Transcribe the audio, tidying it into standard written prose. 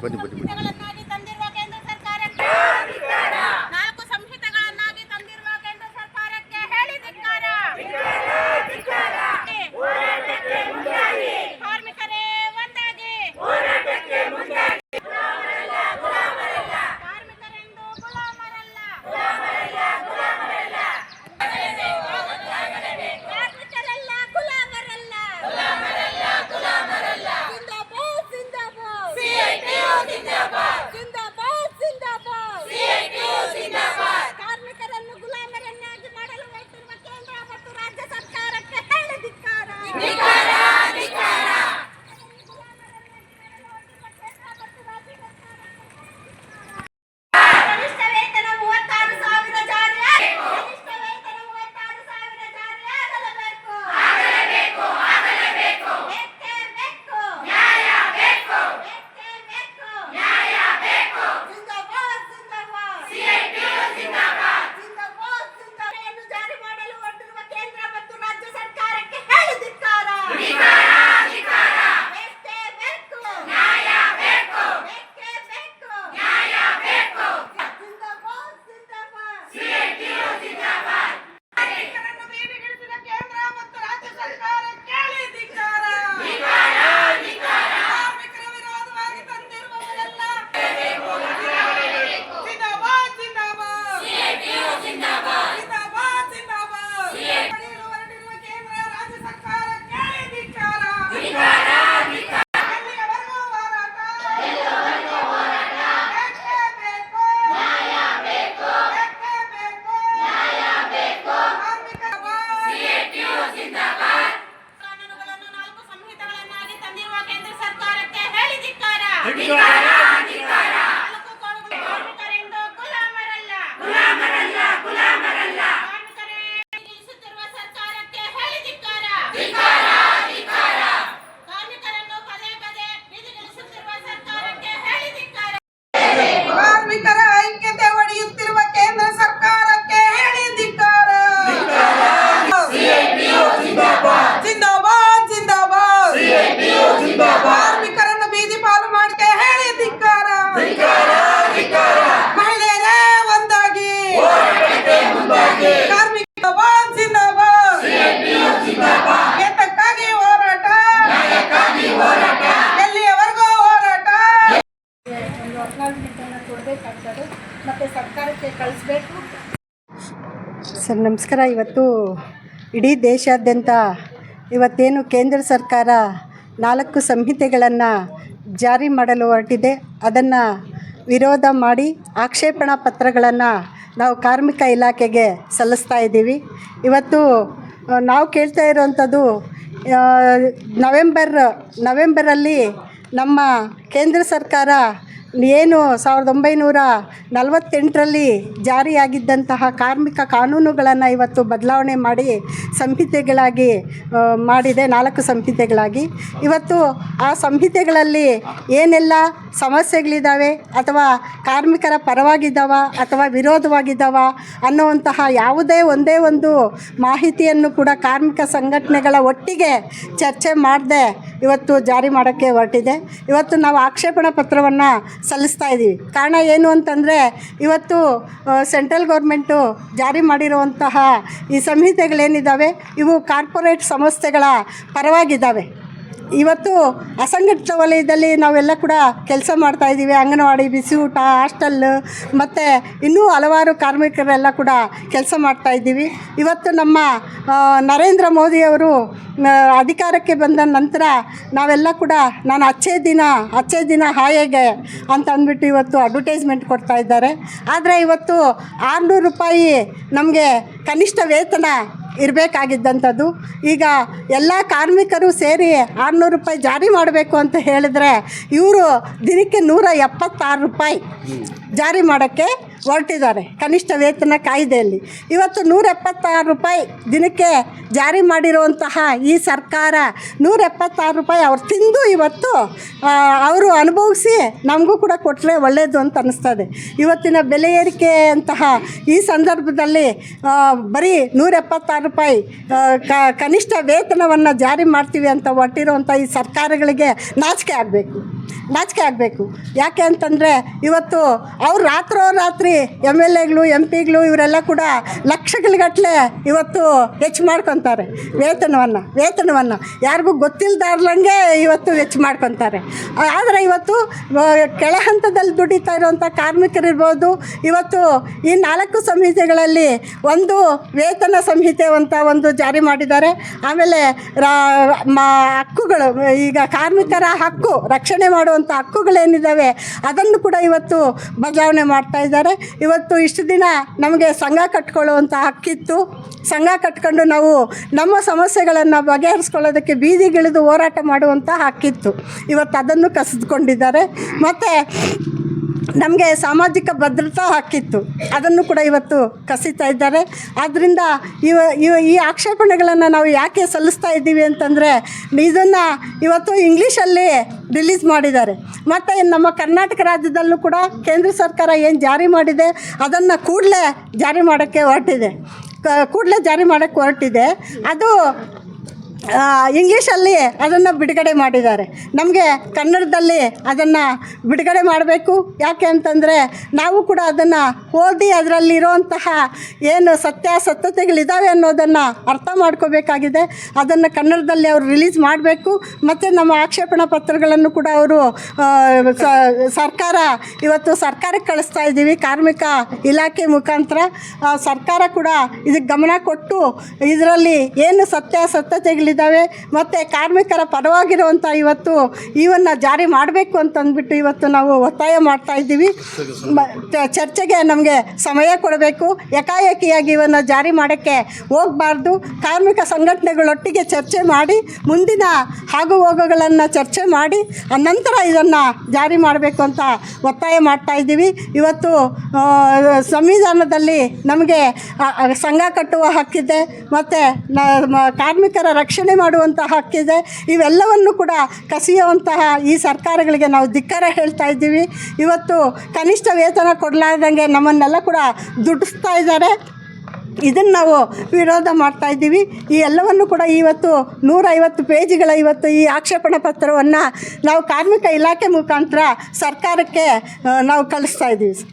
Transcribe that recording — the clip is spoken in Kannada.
ಬನ್ನಿ ಬನ್ನಿ ಬನ್ನಿ ಕಾರ್ಮಿಕರ ಐಕ್ಯತೆ ಒಡೆಯುತ್ತಿರುವ ಕೇಂದ್ರ ಸರ್ಕಾರಕ್ಕೆ ಹೇಳಿ ಧಿಕ್ಕಾರ. ಜಿಂದಾಬಾದ್ ಜಿಂದಾಬಾದ್. ಕಾರ್ಮಿಕರನ್ನು ಬೀದಿ ಪಾಲು ಮಾಡಕ್ಕೆ ಹೇಳಿ ಧಿಕ್ಕಾರ. ಮಹಿಳೆಯರೇ ಒಂದಾಗಿ. ಕಾರ್ಮಿಕ ಜಿಂದಾಬಾದ್. ಏತಕ್ಕಾಗಿ ಹೋರಾಟ, ಎಲ್ಲಿಯವರೆಗೂ ಹೋರಾಟ. ಒಂದು ಅಕ್ನಾಲಜ್ಮೆಂಟನ್ನು ಕೊಡಬೇಕಾಗ್ತದೆ ಮತ್ತು ಸರ್ಕಾರಕ್ಕೆ ಕಳಿಸ್ಬೇಕು. ಸರ್ ನಮಸ್ಕಾರ. ಇವತ್ತು ಇಡೀ ದೇಶಾದ್ಯಂತ ಇವತ್ತೇನು ಕೇಂದ್ರ ಸರ್ಕಾರ 4 ಸಂಹಿತೆಗಳನ್ನು ಜಾರಿ ಮಾಡಲು ಹೊರಟಿದೆ, ಅದನ್ನು ವಿರೋಧ ಮಾಡಿ ಆಕ್ಷೇಪಣಾ ಪತ್ರಗಳನ್ನು ನಾವು ಕಾರ್ಮಿಕ ಇಲಾಖೆಗೆ ಸಲ್ಲಿಸ್ತಾ ಇದ್ದೀವಿ. ಇವತ್ತು ನಾವು ಕೇಳ್ತಾ ಇರೋವಂಥದ್ದು ನವೆಂಬರಲ್ಲಿ ನಮ್ಮ ಕೇಂದ್ರ ಸರ್ಕಾರ ಏನು 1948ರಲ್ಲಿ ಜಾರಿಯಾಗಿದ್ದಂತಹ ಕಾರ್ಮಿಕ ಕಾನೂನುಗಳನ್ನು ಇವತ್ತು ಬದಲಾವಣೆ ಮಾಡಿ ಸಂಹಿತೆಗಳಾಗಿ ಮಾಡಿದೆ, 4 ಸಂಹಿತೆಗಳಾಗಿ. ಇವತ್ತು ಆ ಸಂಹಿತೆಗಳಲ್ಲಿ ಏನೆಲ್ಲ ಸಮಸ್ಯೆಗಳಿದ್ದಾವೆ ಅಥವಾ ಕಾರ್ಮಿಕರ ಪರವಾಗಿದ್ದಾವ ಅಥವಾ ವಿರೋಧವಾಗಿದ್ದಾವ ಅನ್ನುವಂತಹ ಯಾವುದೇ ಒಂದೇ ಒಂದು ಮಾಹಿತಿಯನ್ನು ಕೂಡ ಕಾರ್ಮಿಕ ಸಂಘಟನೆಗಳ ಒಟ್ಟಿಗೆ ಚರ್ಚೆ ಮಾಡದೆ ಇವತ್ತು ಜಾರಿ ಮಾಡೋಕ್ಕೆ ಹೊರಟಿದೆ. ಇವತ್ತು ನಾವು ಆಕ್ಷೇಪಣಾ ಪತ್ರವನ್ನು ಸಲ್ಲಿಸ್ತಾ ಇದ್ದೀವಿ. ಕಾರಣ ಏನು ಅಂತಂದರೆ, ಇವತ್ತು ಸೆಂಟ್ರಲ್ ಗೌರ್ಮೆಂಟು ಜಾರಿ ಮಾಡಿರುವಂತಹ ಈ ಸಂಹಿತೆಗಳೇನಿದ್ದಾವೆ ಇವು ಕಾರ್ಪೊರೇಟ್ ಸಂಸ್ಥೆಗಳ ಪರವಾಗಿದ್ದಾವೆ. ಇವತ್ತು ಅಸಂಘಟಿತ ವಲಯದಲ್ಲಿ ನಾವೆಲ್ಲ ಕೂಡ ಕೆಲಸ ಮಾಡ್ತಾಯಿದ್ದೀವಿ. ಅಂಗನವಾಡಿ, ಬಿಸಿ ಊಟ, ಹಾಸ್ಟೆಲ್ ಮತ್ತು ಇನ್ನೂ ಹಲವಾರು ಕಾರ್ಮಿಕರೆಲ್ಲ ಕೂಡ ಕೆಲಸ ಮಾಡ್ತಾಯಿದ್ದೀವಿ. ಇವತ್ತು ನಮ್ಮ ನರೇಂದ್ರ ಮೋದಿಯವರು ಅಧಿಕಾರಕ್ಕೆ ಬಂದ ನಂತರ ನಾವೆಲ್ಲ ಕೂಡ ನಾನು ಅಚ್ಚೇ ದಿನ ಹಾಯೇಗೆ ಅಂತ ಅಂದ್ಬಿಟ್ಟು ಇವತ್ತು ಅಡ್ವರ್ಟೈಸ್ಮೆಂಟ್ ಕೊಡ್ತಾ ಇದ್ದಾರೆ. ಆದರೆ ಇವತ್ತು 600 ರೂಪಾಯಿ ನಮಗೆ ಕನಿಷ್ಠ ವೇತನ ಇರಬೇಕಾಗಿದ್ದಂಥದ್ದು ಈಗ ಎಲ್ಲ ಕಾರ್ಮಿಕರು ಸೇರಿ 600 ರೂಪಾಯಿ ಜಾರಿ ಮಾಡಬೇಕು ಅಂತ ಹೇಳಿದ್ರೆ ಇವರು ದಿನಕ್ಕೆ 176 ರೂಪಾಯಿ ಜಾರಿ ಮಾಡೋಕ್ಕೆ ಹೊರಟಿದ್ದಾರೆ ಕನಿಷ್ಠ ವೇತನ ಕಾಯ್ದೆಯಲ್ಲಿ. ಇವತ್ತು 176 ರೂಪಾಯಿ ದಿನಕ್ಕೆ ಜಾರಿ ಮಾಡಿರುವಂತಹ ಈ ಸರ್ಕಾರ 176 ರೂಪಾಯಿ ಅವ್ರು ತಿಂದು ಇವತ್ತು ಅವರು ಅನುಭವಿಸಿ ನಮಗೂ ಕೂಡ ಕೊಟ್ಟರೆ ಒಳ್ಳೆಯದು ಅಂತ ಅನ್ನಿಸ್ತದೆ. ಇವತ್ತಿನ ಬೆಲೆ ಏರಿಕೆ ಅಂತಹ ಈ ಸಂದರ್ಭದಲ್ಲಿ ಬರೀ 176 ರೂಪಾಯಿ ಕನಿಷ್ಠ ವೇತನವನ್ನು ಜಾರಿ ಮಾಡ್ತೀವಿ ಅಂತ ಹೊರಟಿರುವಂಥ ಈ ಸರ್ಕಾರಗಳಿಗೆ ನಾಚಿಕೆ ಆಗಬೇಕು. ನಾಚಿಕೆ ಆಗಬೇಕು. ಯಾಕೆ ಅಂತಂದರೆ ಇವತ್ತು ಅವ್ರು ರಾತ್ರಿ MLAಗಳು MP ಗಳು ಇವರೆಲ್ಲ ಕೂಡ ಲಕ್ಷಗಟ್ಟಲೆ ಇವತ್ತು ಹೆಚ್ಚು ಮಾಡ್ಕೊತಾರೆ ವೇತನವನ್ನು ಯಾರಿಗೂ ಗೊತ್ತಿಲ್ಲದಾರ್ಲಂಗೆ ಇವತ್ತು ಹೆಚ್ಚು ಮಾಡ್ಕೊತಾರೆ. ಆದರೆ ಇವತ್ತು ಕೆಳ ಹಂತದಲ್ಲಿ ದುಡಿತಾ ಇರುವಂಥ ಕಾರ್ಮಿಕರಿರ್ಬೋದು, ಇವತ್ತು ಈ 4 ಸಂಹಿತೆಗಳಲ್ಲಿ ಒಂದು ವೇತನ ಸಂಹಿತೆ ಅಂತ ಒಂದು ಜಾರಿ ಮಾಡಿದ್ದಾರೆ. ಆಮೇಲೆ ಹಕ್ಕುಗಳು, ಈಗ ಕಾರ್ಮಿಕರ ಹಕ್ಕು ರಕ್ಷಣೆ ಮಾಡುವಂಥ ಹಕ್ಕುಗಳೇನಿದ್ದಾವೆ ಅದನ್ನು ಕೂಡ ಇವತ್ತು ಬದಲಾವಣೆ ಮಾಡ್ತಾ ಇದ್ದಾರೆ. ಇವತ್ತು ಇಷ್ಟು ದಿನ ನಮಗೆ ಸಂಘ ಕಟ್ಕೊಳ್ಳುವಂಥ ಹಕ್ಕಿತ್ತು. ಸಂಘ ಕಟ್ಕೊಂಡು ನಾವು ನಮ್ಮ ಸಮಸ್ಯೆಗಳನ್ನು ಬಗೆಹರಿಸ್ಕೊಳ್ಳೋದಕ್ಕೆ ಬೀದಿಗಿಳಿದು ಹೋರಾಟ ಮಾಡುವಂಥ ಹಕ್ಕಿತ್ತು. ಇವತ್ತು ಅದನ್ನು ಕಸಿದುಕೊಂಡಿದ್ದಾರೆ. ಮತ್ತು ನಮಗೆ ಸಾಮಾಜಿಕ ಭದ್ರತಾ ಹಕ್ಕಿತ್ತು, ಅದನ್ನು ಕೂಡ ಇವತ್ತು ಕಸಿತಾ ಇದ್ದಾರೆ. ಆದ್ದರಿಂದ ಈ ಆಕ್ಷೇಪಣೆಗಳನ್ನು ನಾವು ಯಾಕೆ ಸಲ್ಲಿಸ್ತಾ ಇದ್ದೀವಿ ಅಂತಂದರೆ, ಇದನ್ನು ಇವತ್ತು ಇಂಗ್ಲೀಷಲ್ಲಿ ರಿಲೀಸ್ ಮಾಡಿದ್ದಾರೆ. ಮತ್ತು ನಮ್ಮ ಕರ್ನಾಟಕ ರಾಜ್ಯದಲ್ಲೂ ಕೂಡ ಕೇಂದ್ರ ಸರ್ಕಾರ ಏನು ಜಾರಿ ಮಾಡಿದೆ ಅದನ್ನು ಕೂಡಲೇ ಜಾರಿ ಮಾಡೋಕ್ಕೆ ಹೊರಟಿದೆ. ಅದು ಇಂಗ್ಲೀಷಲ್ಲಿ ಅದನ್ನು ಬಿಡುಗಡೆ ಮಾಡಿದ್ದಾರೆ. ನಮಗೆ ಕನ್ನಡದಲ್ಲಿ ಅದನ್ನು ಬಿಡುಗಡೆ ಮಾಡಬೇಕು. ಯಾಕೆ ಅಂತಂದರೆ ನಾವು ಕೂಡ ಅದನ್ನು ಓದಿ ಅದರಲ್ಲಿರೋಂತಹ ಏನು ಸತ್ಯಾಸತ್ಯತೆಗಳಿದ್ದಾವೆ ಅನ್ನೋದನ್ನು ಅರ್ಥ ಮಾಡ್ಕೋಬೇಕಾಗಿದೆ. ಅದನ್ನು ಕನ್ನಡದಲ್ಲಿ ಅವರು ರಿಲೀಸ್ ಮಾಡಬೇಕು. ಮತ್ತು ನಮ್ಮ ಆಕ್ಷೇಪಣಾ ಪತ್ರಗಳನ್ನು ಕೂಡ ಅವರು ಇವತ್ತು ಸರ್ಕಾರಕ್ಕೆ ಕಳಿಸ್ತಾ ಇದ್ದೀವಿ. ಕಾರ್ಮಿಕ ಇಲಾಖೆ ಮುಖಾಂತರ ಸರ್ಕಾರ ಕೂಡ ಇದಕ್ಕೆ ಗಮನ ಕೊಟ್ಟು ಇದರಲ್ಲಿ ಏನು ಸತ್ಯಾಸತ್ಯತೆಗಳಿದ್ದಾವೆ ಮತ್ತು ಕಾರ್ಮಿಕರ ಪರವಾಗಿರುವಂಥ ಇವನ್ನು ಜಾರಿ ಮಾಡಬೇಕು ಅಂತಂದ್ಬಿಟ್ಟು ಇವತ್ತು ನಾವು ಒತ್ತಾಯ ಮಾಡ್ತಾ ಇದ್ದೀವಿ. ಚರ್ಚೆಗೆ ನಮಗೆ ಸಮಯ ಕೊಡಬೇಕು. ಏಕಾಏಕಿಯಾಗಿ ಇವನ್ನು ಜಾರಿ ಮಾಡೋಕ್ಕೆ ಹೋಗಬಾರ್ದು. ಕಾರ್ಮಿಕ ಸಂಘಟನೆಗಳೊಟ್ಟಿಗೆ ಚರ್ಚೆ ಮಾಡಿ ಮುಂದಿನ ಆಗುಹೋಗುಗಳನ್ನು ಚರ್ಚೆ ಮಾಡಿ ನಂತರ ಇದನ್ನು ಜಾರಿ ಮಾಡಬೇಕು ಅಂತ ಒತ್ತಾಯ ಮಾಡ್ತಾ ಇದ್ದೀವಿ. ಇವತ್ತು ಸಂವಿಧಾನದಲ್ಲಿ ನಮಗೆ ಸಂಘ ಕಟ್ಟುವ ಹಕ್ಕಿದೆ ಮತ್ತು ಕಾರ್ಮಿಕರ ರಕ್ಷಣೆ ಮಾಡುವಂತಹ ಹಕ್ಕಿದೆ. ಇವೆಲ್ಲವನ್ನು ಕೂಡ ಕಸಿಯುವಂತಹ ಈ ಸರ್ಕಾರಗಳಿಗೆ ನಾವು ಧಿಕ್ಕಾರ ಹೇಳ್ತಾ ಇದ್ದೀವಿ. ಇವತ್ತು ಕನಿಷ್ಠ ವೇತನ ಕೊಡಲಾರ್ದಂಗೆ ನಮ್ಮನ್ನೆಲ್ಲ ಕೂಡ ದುಡಿಸ್ತಾ ಇದ್ದಾರೆ. ಇದನ್ನು ನಾವು ವಿರೋಧ ಮಾಡ್ತಾ ಇದ್ದೀವಿ. ಈ ಎಲ್ಲವನ್ನು ಕೂಡ ಇವತ್ತು 150 ಪೇಜಿಗಳ ಈ ಆಕ್ಷೇಪಣಾ ಪತ್ರವನ್ನು ನಾವು ಕಾರ್ಮಿಕ ಇಲಾಖೆ ಮುಖಾಂತರ ಸರ್ಕಾರಕ್ಕೆ ನಾವು ಕಳಿಸ್ತಾ ಇದ್ದೀವಿ.